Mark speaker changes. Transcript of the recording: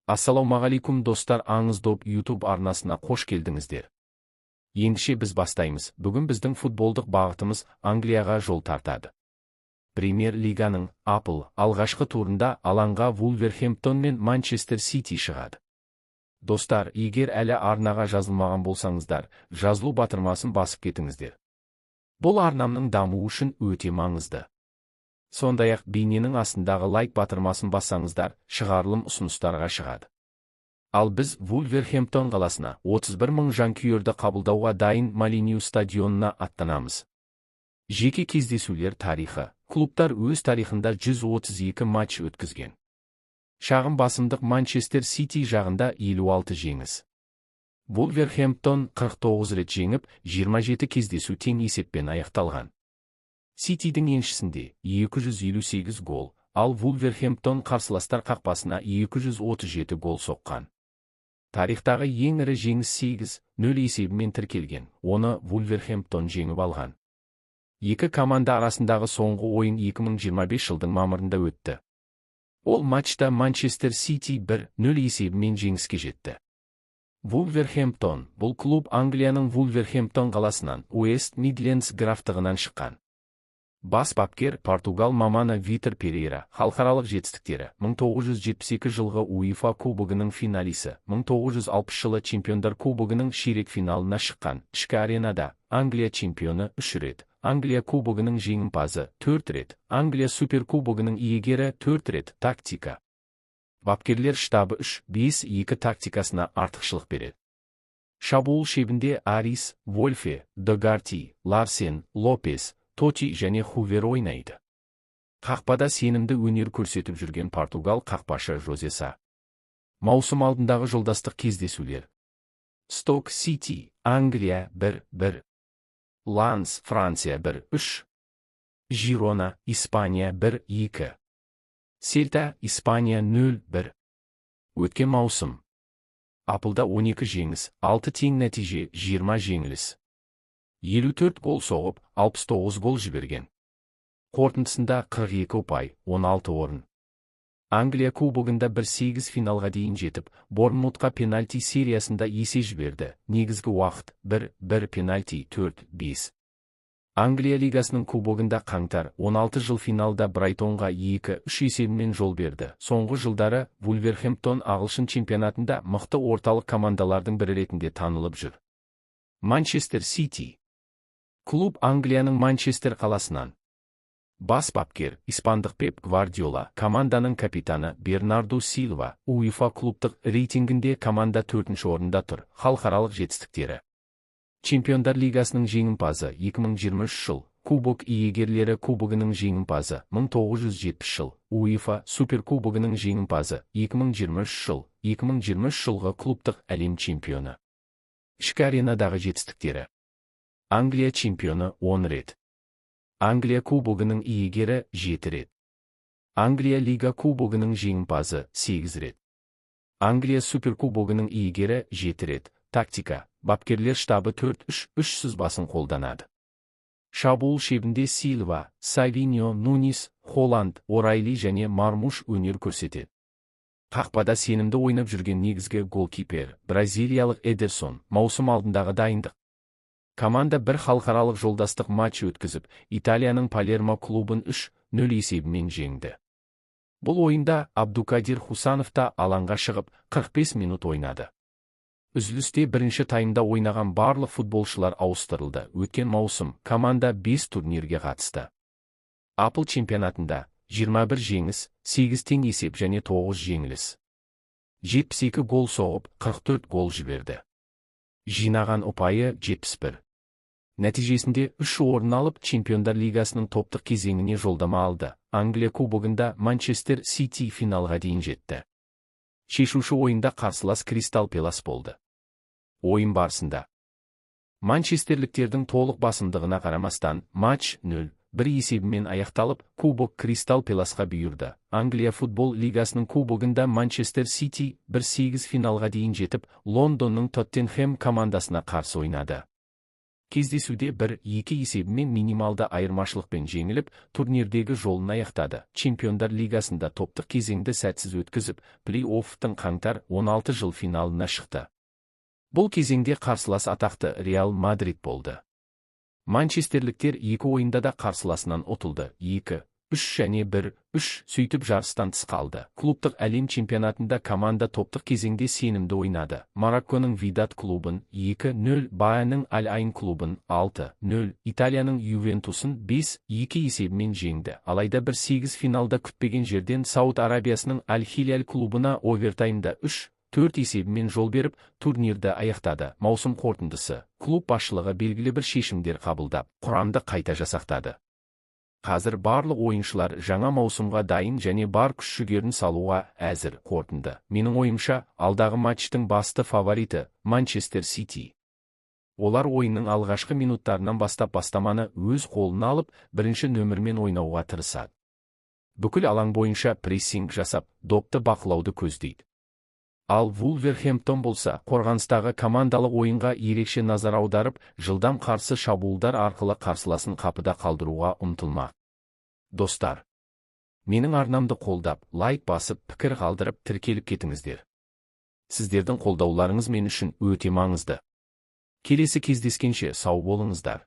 Speaker 1: Ассалаумағалейкум достар, аңыз доп YouTube арнасына қош келдіңіздер. Ендеше біз бастаймыз. Бүгін біздің футболдық бағытымыз Англияға жол тартады. Премьер-лиганың алғашқы турында алаңға Вулверхэмптон мен Манчестер Сити шығады. Достар, егер әлі арнаға жазылмаған болсаңыздар, жазылу батырмасын басып кетіңіздер. Бұл арнамның дамуы үшін өте маңызды. Сондай-ақ бейненің астындағы лайк батырмасын бассаңыздар, шығарылым ұсыныстарға шығады. Ал біз Вулверхэмптон қаласына 31 мың жанкүйерді қабылдауға дайын Молинью стадионына аттанамыз. Жеке кездесулер тарихы. Клубтар өз тарихында 132 матч өткізген. Шағын басымдық Манчестер Сити жағында 56 жеңіс. Вулверхэмптон 49 рет жеңіп, 27 кездесу тең есеппен аяқталған. Ситидің еншісінде 258 гол, ал Вулверхэмптон қарсыластар қақпасына 237 гол соққан. Тарихтағы ең ірі жеңіс 8-0 есебімен тіркелген, оны Вулверхэмптон жеңіп алған. Екі команда арасындағы соңғы ойын 2025 жылдың мамырында өтті. Ол матчта Манчестер Сити 1-0 есебімен жеңіске жетті. Вулверхэмптон, бұл клуб Англияның Вулверхэмптон қаласынан, Уэст Мидлендс графтығынан шыққан. Бас бапкер Португал маманы Витер Перейра. Халықаралық жетістіктері: 1972 жылғы УЕФА кубогының финалисі, 1960 жылы чемпиондар кубогының ширек финалына шыққан. Ішкі аренада Англия чемпионы 3 рет, Англия кубогының жеңімпазы 4 рет, Англия суперкубогының иегері 4 рет. Тактика. Бапкерлер штабы 3-5-2 тактикасына артықшылық береді. Шабуыл шебінде Арис, Вольфе, Догарти, Ларсен, Лопес, Тоти және Хувер ойнайды. Қақпада сенімді өнер көрсетіп жүрген Португал қақпашы Жозе Са. Маусым алдындағы жолдастық кездесулер: Сток Сити, Англия 1-1. Ланс, Франция 1-3. Жирона, Испания 1-2. Сельта, Испания 0-1. Өткен маусым Апылда 12 жеңіс, 6 тең нәтиже, 20 жеңіліс. 54 гол соғып, 69 гол жіберген. Қорытындысында 42 ұпай, 16 орын. Англия кубогында 1-8 финалға дейін жетіп, Борнмутқа пенальти сериясында есе жіберді. Негізгі уақыт 1-1, пенальти 4-5. Англия лигасының кубогында қаңтар 16 жыл финалда Брайтонға 2-3 есебімен жол берді. Соңғы жылдары Вулверхэмптон ағылшын чемпионатында мықты орталық командалардың бірі ретінде танылып жүр. Манчестер Сити. Клуб Англияның Манчестер қаласынан. Бас бапкер испандық Пеп Гвардиола, команданың капитаны Бернарду Силва. УЕФА клубтық рейтингінде команда 4-ші орында тұр. Халықаралық жетістіктері: Чемпиондар лигасының жеңімпазы 2023 жыл, кубок иегерлері кубогының жеңімпазы 1970 жыл, УЕФА суперкубогының жеңімпазы 2023 жыл, 2023 жылғы клубтық әлем чемпионы. Ішкі аренадағы жетістіктері: Англия чемпионы 10 рет. Англия кубогының иегері 7 рет. Англия лига кубогының жеңімпазы 8 рет. Англия суперкубогының иегері 7 рет. Тактика. Бапкерлер штабы 4-3-3 басын қолданады. Шабуыл шебінде Силва, Савиньо, Нунис, Холланд, Орайли және Мармуш өнер көрсетеді. Қақпада сенімді ойнап жүрген негізгі голкипер бразилиялық Эдерсон. Маусым алдындағы дайындық. Команда бір халықаралық жолдастық матч өткізіп, Италияның Палермо клубын 3-0 есебімен жеңді. Бұл ойында Абдукадир Хусанов та алаңға шығып, 45 минут ойнады. Үзілісте бірінші таймда ойнаған барлық футболшылар ауыстырылды. Өткен маусым команда 5 турнирге қатысты. Апл чемпионатында 21 жеңіс, 8 тең есеп және 9 жеңіліс. 72 гол соғып, 44 гол жіберді. Жинаған ұпайы 71. Нәтижесінде 3 орын алып, Чемпиондар лигасының топтық кезеңіне жолдама алды. Англия кубогында Манчестер Сити финалға дейін жетті. Шешуші ойында қарсылас Кристал Пэлас болды. Ойын барысында Манчестерліктердің толық басымдығына қарамастан, матч 0-1 есебімен аяқталып, кубок Кристал Пэласқа бұйырды. Англия футбол лигасының кубогында Манчестер Сити 1-8 финалға дейін жетіп, Лондонның Тоттенхэм командасына қарсы ойнады. кездесуде 1-2 есебімен минималды айырмашылықпен жеңіліп, турнирдегі жолын аяқтады. Чемпиондар лигасында топтық кезеңді сәтсіз өткізіп, плей-оффтың қаңтар 16 жыл финалына шықты. Бұл кезеңде қарсылас атақты Реал Мадрид болды. Манчестерліктер 2 ойында да қарсыласынан ұтылды. 2-3 және 1-3 сөйтіп жарыстан тыс қалды. Клубтық әлем чемпионатында команда топтық кезеңде сенімді ойнады. Марокконың Видат клубын 2-0, Баянның Аль-Айн клубын 6-0, Италияның Ювентусын 5-2 есебімен жеңді. Алайда 1-8 финалда күтпеген жерден Сауд Арабиясының Аль-Хиляль клубына овертаймда 3-4 есебімен жол беріп, турнирді аяқтады. Маусым қорытындысы: клуб басшылығы белгілі бір шешімдер қабылдап, құрамды қайта жасақтады. Қазір барлық ойыншылар жаңа маусымға дайын және бар күш-жүгерін салуға әзір. Қорытынды: менің ойымша, алдағы матчтың басты фавориті Манчестер Сити. Олар ойынның алғашқы минуттарынан бастап бастаманы өз қолына алып, бірінші нөмірмен ойнауға тырысады. Бүкіл алаң бойынша прессинг жасап, допты бақылауды көздейді. Ал Вулверхэмптон болса, қорғаныстағы командалық ойынға ерекше назар аударып, жылдам қарсы шабуылдар арқылы қарсыласын қапыда қалдыруға ұмтылмақ. Достар, менің арнамды қолдап, лайк басып, пікір қалдырып, тіркеліп кетіңіздер. Сіздердің қолдауларыңыз мен үшін өте маңызды. Келесі кездескенше сау болыңыздар.